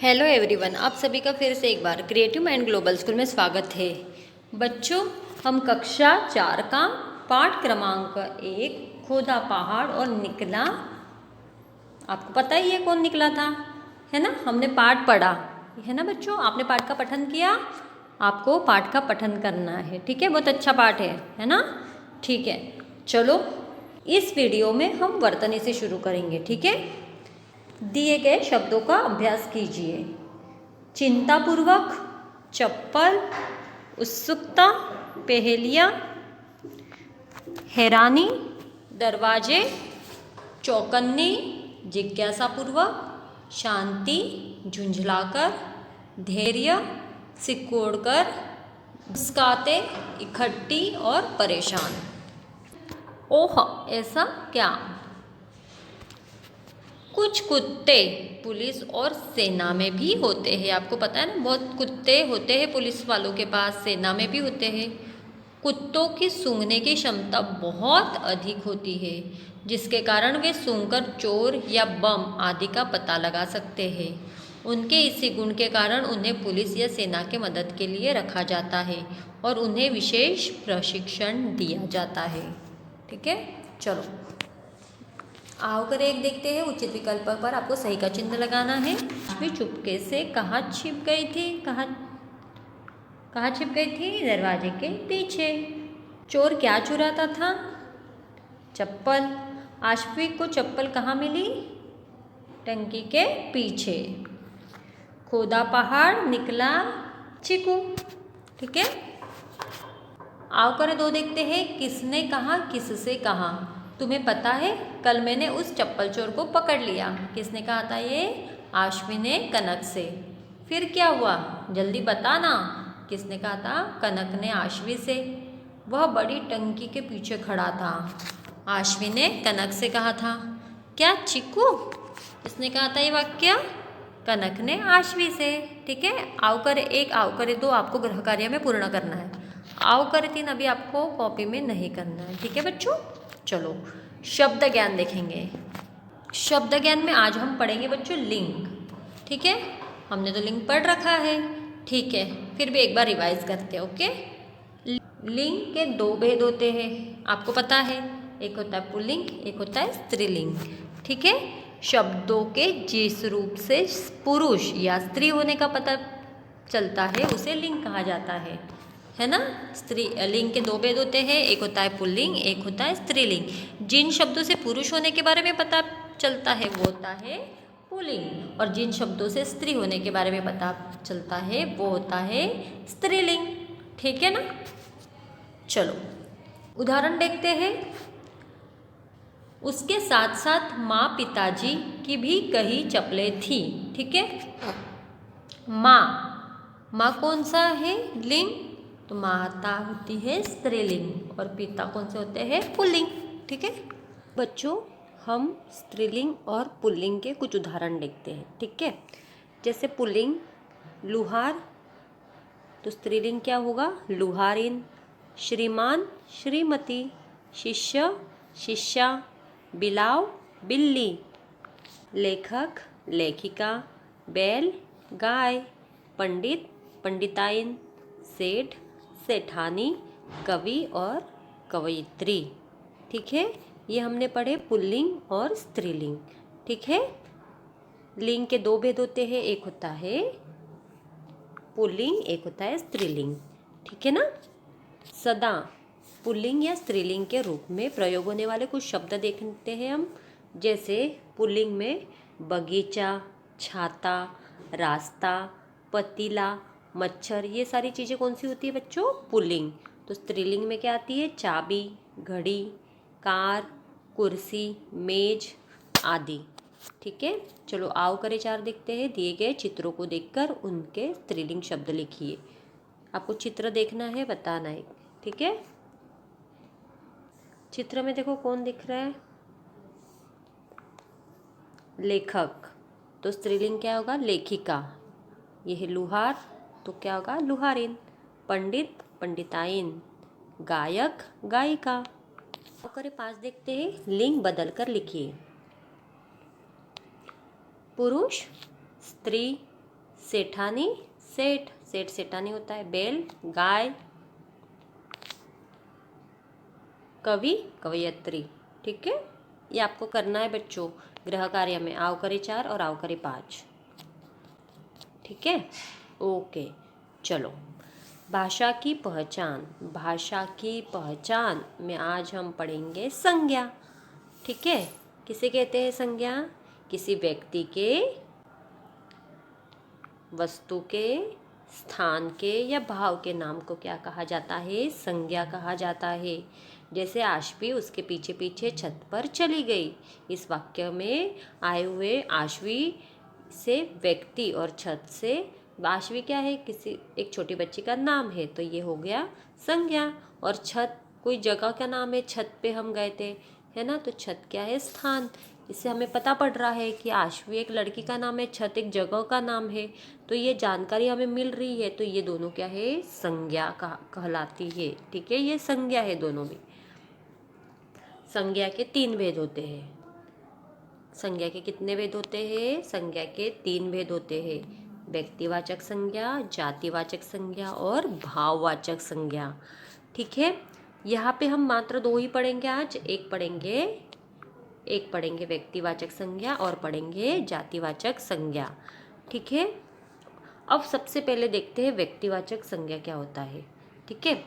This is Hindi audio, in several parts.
हेलो एवरीवन, आप सभी का फिर से एक बार क्रिएटिव माइंड ग्लोबल स्कूल में स्वागत है। बच्चों, हम कक्षा 4 का पाठ क्रमांक 1 खोदा पहाड़ और निकला, आपको पता ही है कौन निकला था, है ना। हमने पाठ पढ़ा है ना बच्चों, आपने पाठ का पठन किया, आपको पाठ का पठन करना है, ठीक है। बहुत अच्छा पाठ है ना, ठीक है। चलो इस वीडियो में हम वर्तनी से शुरू करेंगे, ठीक है। दिए गए शब्दों का अभ्यास कीजिए। चिंतापूर्वक, चप्पल, उत्सुकता, पहेलियाँ, हैरानी, दरवाजे, चौकन्नी, जिज्ञासापूर्वक, शांति, झुंझलाकर, धैर्य, सिकोड़कर, मुस्काते, इकट्ठी और परेशान। ओह, ऐसा क्या? कुछ कुत्ते पुलिस और सेना में भी होते हैं, आपको पता है ना, बहुत कुत्ते होते हैं पुलिस वालों के पास, सेना में भी होते हैं। कुत्तों की सूंघने की क्षमता बहुत अधिक होती है, जिसके कारण वे सूंघकर चोर या बम आदि का पता लगा सकते हैं। उनके इसी गुण के कारण उन्हें पुलिस या सेना के मदद के लिए रखा जाता है और उन्हें विशेष प्रशिक्षण दिया जाता है, ठीक है। चलो आओ कर एक देखते हैं। उचित विकल्प पर आपको सही का चिन्ह लगाना है। वे चुपके से कहाँ छिप गई थी? कहाँ छिप गई थी? दरवाजे के पीछे। चोर क्या चुराता था? चप्पल। आशवी को चप्पल कहाँ मिली? टंकी के पीछे। खोदा पहाड़, निकला चीकू, ठीक है। आओ कर दो देखते हैं। किसने कहा, किससे कहा? तुम्हें पता है, कल मैंने उस चप्पल चोर को पकड़ लिया। किसने कहा था ये? आशवी ने कनक से। फिर क्या हुआ, जल्दी बता ना। किसने कहा था? कनक ने आशवी से। वह बड़ी टंकी के पीछे खड़ा था। आशवी ने कनक से कहा था। क्या चिक्कू? किसने कहा था ये वाक्य? कनक ने आशवी से, ठीक है। आओ कर एक, आओ कर दो आपको गृह कार्य में पूर्ण करना है। आओ कर 3 अभी आपको कॉपी में नहीं करना है, ठीक है बच्चों। चलो शब्द ज्ञान देखेंगे। शब्द ज्ञान में आज हम पढ़ेंगे बच्चों लिंग, ठीक है। हमने तो लिंग पढ़ रखा है, ठीक है, फिर भी एक बार रिवाइज करते हैं, ओके। लिंग के 2 भेद होते हैं, आपको पता है। एक होता है पुल्लिंग, एक होता है स्त्रीलिंग, ठीक है। शब्दों के जिस रूप से पुरुष या स्त्री होने का पता चलता है उसे लिंग कहा जाता है ना। स्त्री लिंग के 2 भेद होते हैं, एक होता है पुल्लिंग, एक होता है स्त्रीलिंग। जिन शब्दों से पुरुष होने के बारे में पता चलता है वो होता है पुल्लिंग, और जिन शब्दों से स्त्री होने के बारे में पता चलता है वो होता है स्त्रीलिंग, ठीक है ना। चलो उदाहरण देखते हैं। उसके साथ साथ माँ पिताजी की भी कई चप्पलें थी, ठीक है। माँ कौन सा है लिंग? तो माता होती है स्त्रीलिंग, और पिता कौन से होते हैं? पुल्लिंग, ठीक है। बच्चों, हम स्त्रीलिंग और पुल्लिंग के कुछ उदाहरण देखते हैं, ठीक है। जैसे पुल्लिंग लुहार, तो स्त्रीलिंग क्या होगा? लुहारिन। श्रीमान, श्रीमती। शिष्य, शिष्या। बिलाव, बिल्ली। लेखक, लेखिका। बैल, गाय। पंडित, पंडिताइन। सेठ, सेठानी। कवि और कवयित्री, ठीक है। ये हमने पढ़े पुल्लिंग और स्त्रीलिंग, ठीक है। लिंग के 2 भेद होते हैं, एक होता है पुल्लिंग, एक होता है स्त्रीलिंग, ठीक है ना। सदा पुल्लिंग या स्त्रीलिंग के रूप में प्रयोग होने वाले कुछ शब्द देखते हैं हम। जैसे पुल्लिंग में बगीचा, छाता, रास्ता, पतीला, मच्छर, ये सारी चीज़ें कौन सी होती है बच्चों? पुल्लिंग। तो स्त्रीलिंग में क्या आती है? चाबी, घड़ी, कार, कुर्सी, मेज आदि, ठीक है। चलो आओ करे 4 देखते हैं। दिए गए चित्रों को देखकर उनके स्त्रीलिंग शब्द लिखिए। आपको चित्र देखना है, बताना है, ठीक है। चित्र में देखो कौन दिख रहा है? लेखक, तो स्त्रीलिंग क्या होगा? लेखिका। ये है लुहार, तो क्या होगा? लुहारिन। पंडित, पंडिताइन। गायक, गायिका। करे 5 देखते हैं। लिंग बदल कर लिखिए। पुरुष, स्त्री, सेठानी सेठ, सेठ सेठानी होता है। बैल गाय, कवि कवयत्री। ठीक है, ये आपको करना है बच्चों गृह कार्य में। आव करे 4 और आव करे 5। ठीक है, ओके। चलो, भाषा की पहचान। भाषा की पहचान में आज हम पढ़ेंगे संज्ञा। ठीक है, किसे कहते हैं संज्ञा? किसी व्यक्ति के, वस्तु के, स्थान के या भाव के नाम को क्या कहा जाता है? संज्ञा कहा जाता है। जैसे आशवी उसके पीछे पीछे छत पर चली गई। इस वाक्य में आए हुए आशवी से व्यक्ति और छत से, आशवी क्या है? किसी एक छोटी बच्ची का नाम है, तो ये हो गया संज्ञा। और छत कोई जगह का नाम है, छत पे हम गए थे, है ना, तो छत क्या है? स्थान। इससे हमें पता पड़ रहा है कि आशवी एक लड़की का नाम है, छत एक जगह का नाम है, तो ये जानकारी हमें मिल रही है। तो ये दोनों क्या है? संज्ञा कहलाती है। ठीक है, ये संज्ञा है दोनों भी। संज्ञा के 3 भेद होते हैं। संज्ञा के कितने भेद होते हैं? संज्ञा के 3 भेद होते हैं। व्यक्तिवाचक संज्ञा, जातिवाचक संज्ञा और भाववाचक संज्ञा। ठीक है, यहाँ पे हम मात्र 2 ही पढ़ेंगे आज। एक पढ़ेंगे व्यक्तिवाचक संज्ञा और पढ़ेंगे जातिवाचक संज्ञा। ठीक है, अब सबसे पहले देखते हैं व्यक्तिवाचक संज्ञा क्या होता है। ठीक है,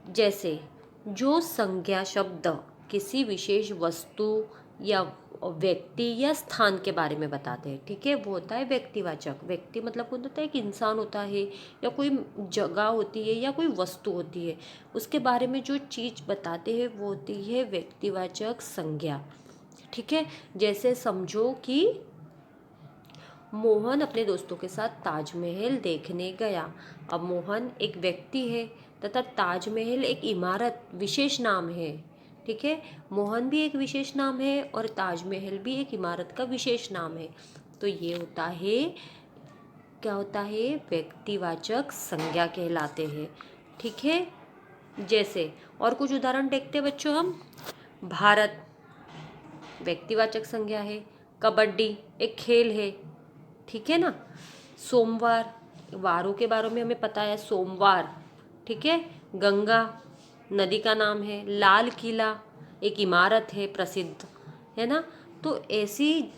जैसे जो संज्ञा शब्द किसी विशेष वस्तु या व्यक्ति या स्थान के बारे में बताते हैं, ठीक है, वो होता है व्यक्तिवाचक। व्यक्ति मतलब कौन होता है? एक इंसान होता है या कोई जगह होती है या कोई वस्तु होती है, उसके बारे में जो चीज़ बताते हैं वो होती है व्यक्तिवाचक संज्ञा। ठीक है, जैसे समझो कि मोहन अपने दोस्तों के साथ ताजमहल देखने गया। अब मोहन एक व्यक्ति है तथा ताजमहल एक इमारत, विशेष नाम है। ठीक है, मोहन भी एक विशेष नाम है और ताजमहल भी एक इमारत का विशेष नाम है। तो ये होता है, क्या होता है? व्यक्तिवाचक संज्ञा कहलाते हैं। ठीक है, जैसे और कुछ उदाहरण देखते हैं बच्चों हम। भारत व्यक्तिवाचक संज्ञा है। कबड्डी एक खेल है। ठीक है ना। सोमवार, वारों के बारे में हमें पता है, सोमवार। ठीक है, गंगा नदी का नाम है। लाल किला एक इमारत है प्रसिद्ध, है ना। तो ऐसी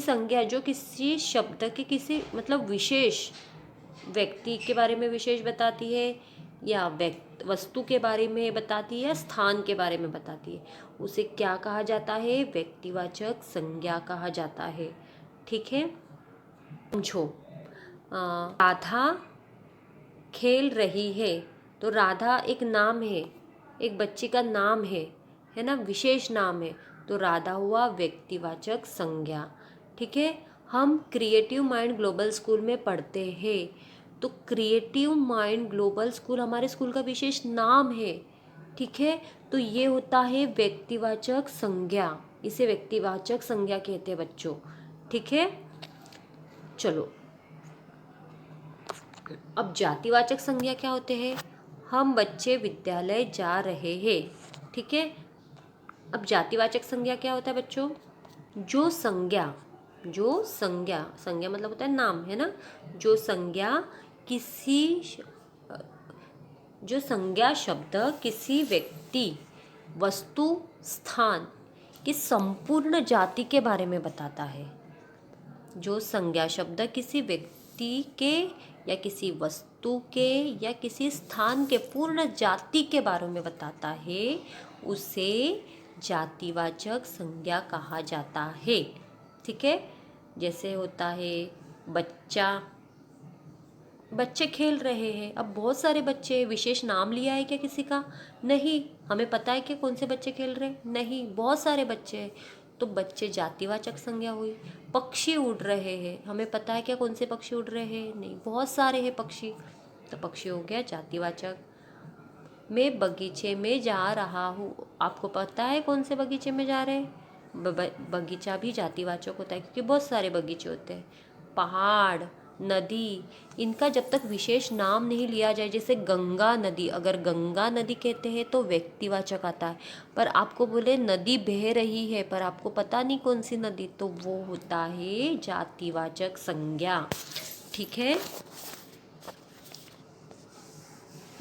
संज्ञा जो किसी शब्द के किसी मतलब विशेष व्यक्ति के बारे में विशेष बताती है या वस्तु के बारे में बताती है या स्थान के बारे में बताती है, उसे क्या कहा जाता है? व्यक्तिवाचक संज्ञा कहा जाता है। ठीक है, समझो राधा खेल रही है, तो राधा एक नाम है, एक बच्ची का नाम है ना, विशेष नाम है, तो राधा हुआ व्यक्तिवाचक संज्ञा। ठीक है, हम क्रिएटिव माइंड ग्लोबल स्कूल में पढ़ते हैं, तो क्रिएटिव माइंड ग्लोबल स्कूल हमारे स्कूल का विशेष नाम है। ठीक है, तो ये होता है व्यक्तिवाचक संज्ञा, इसे व्यक्तिवाचक संज्ञा कहते हैं बच्चों। ठीक है, चलो अब जातिवाचक संज्ञा क्या होते हैं? हम बच्चे विद्यालय जा रहे हैं। ठीक है, अब जातिवाचक संज्ञा क्या होता है बच्चों? जो संज्ञा मतलब होता है नाम, है ना। जो संज्ञा शब्द किसी व्यक्ति, वस्तु, स्थान की संपूर्ण जाति के बारे में बताता है। जो संज्ञा शब्द किसी व्यक्ति के या किसी वस्तु के या किसी स्थान के पूर्ण जाति के बारे में बताता है, उसे जातिवाचक संज्ञा कहा जाता है। ठीक है, जैसे होता है बच्चे खेल रहे हैं। अब बहुत सारे बच्चे, विशेष नाम लिया है क्या किसी का? नहीं। हमें पता है कि कौन से बच्चे खेल रहे हैं? नहीं, बहुत सारे बच्चे हैं, तो बच्चे जातिवाचक संज्ञा हुई। पक्षी उड़ रहे हैं, हमें पता है क्या कौन से पक्षी उड़ रहे हैं? नहीं, बहुत सारे हैं पक्षी, तो पक्षी हो गया जातिवाचक। मैं बगीचे में जा रहा हूँ, आपको पता है कौन से बगीचे में जा रहे हैं? बगीचा भी जातिवाचक होता है क्योंकि बहुत सारे बगीचे होते हैं। पहाड़ नदी, इनका जब तक विशेष नाम नहीं लिया जाए, जैसे गंगा नदी, अगर गंगा नदी कहते हैं तो व्यक्तिवाचक आता है। पर आपको बोले नदी बह रही है पर आपको पता नहीं कौन सी नदी, तो वो होता है जातिवाचक संज्ञा। ठीक है।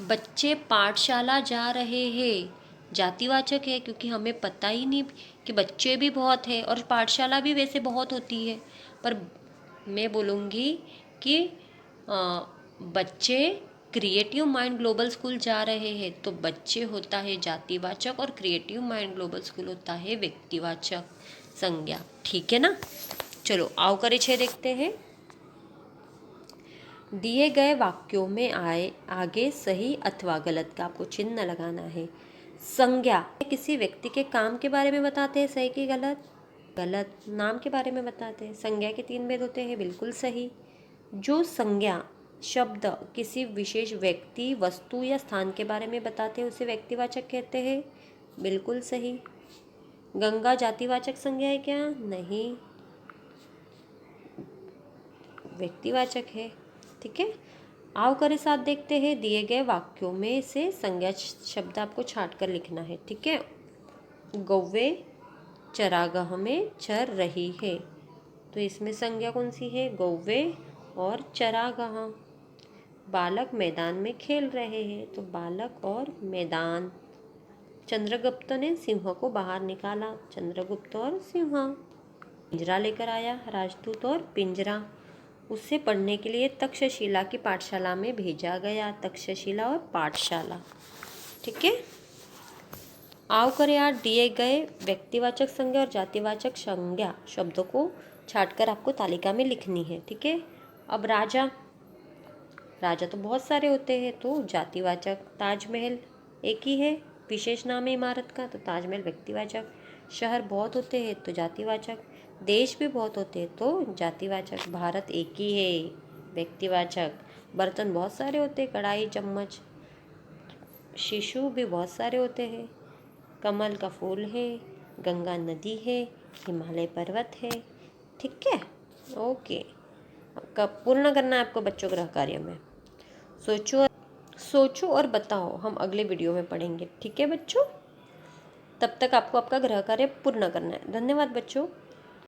बच्चे पाठशाला जा रहे हैं, जातिवाचक है क्योंकि हमें पता ही नहीं कि बच्चे भी बहुत है और पाठशाला भी वैसे बहुत होती है। पर मैं बोलूँगी कि बच्चे क्रिएटिव माइंड ग्लोबल स्कूल जा रहे हैं, तो बच्चे होता है जातिवाचक और क्रिएटिव माइंड ग्लोबल स्कूल होता है व्यक्तिवाचक संज्ञा। ठीक है ना। चलो आओ करे 6 देखते हैं। दिए गए वाक्यों में आगे सही अथवा गलत का आपको चिन्ह लगाना है। संज्ञा किसी व्यक्ति के काम के बारे में बताते हैं, सही कि गलत? गलत। नाम के बारे में बताते हैं। संज्ञा के 3 भेद होते हैं, बिल्कुल सही। जो संज्ञा शब्द किसी विशेष व्यक्ति, वस्तु या स्थान के बारे में बताते हैं उसे व्यक्तिवाचक कहते हैं, बिल्कुल सही। गंगा जातिवाचक संज्ञा है क्या? नहीं, व्यक्तिवाचक है। ठीक है। आओ करे 7 देखते हैं। दिए गए वाक्यों में से संज्ञा शब्द आपको छांट कर लिखना है। ठीक है। गौवे चरागाह में चर रही है, तो इसमें संज्ञा कौन सी है? गौवे और चरागाह। बालक मैदान में खेल रहे हैं, तो बालक और मैदान। चंद्रगुप्त ने सिंह को बाहर निकाला, चंद्रगुप्त और सिंह। पिंजरा लेकर आया, राजदूत और पिंजरा। उसे पढ़ने के लिए तक्षशिला की पाठशाला में भेजा गया, तक्षशिला और पाठशाला। ठीक है। आओ करें यार, दिए गए व्यक्तिवाचक संज्ञा और जातिवाचक संज्ञा शब्दों को छांटकर आपको तालिका में लिखनी है। ठीक है। अब राजा, राजा तो बहुत सारे होते हैं, तो जातिवाचक। ताजमहल एक ही है, विशेष नाम है इमारत का, तो ताजमहल व्यक्तिवाचक। शहर बहुत होते हैं तो जातिवाचक। देश भी बहुत होते हैं तो जातिवाचक। भारत एक ही है, व्यक्तिवाचक। बर्तन बहुत सारे होते हैं, कढ़ाई चम्मच। शिशु भी बहुत सारे होते हैं। कमल का फूल है, गंगा नदी है, हिमालय पर्वत है। ठीक है। ओके। कब पूर्ण करना है आपको बच्चों गृह कार्य में? सोचो और बताओ, हम अगले वीडियो में पढ़ेंगे। ठीक है बच्चों, तब तक आपको आपका गृह कार्य पूर्ण करना है। धन्यवाद बच्चों।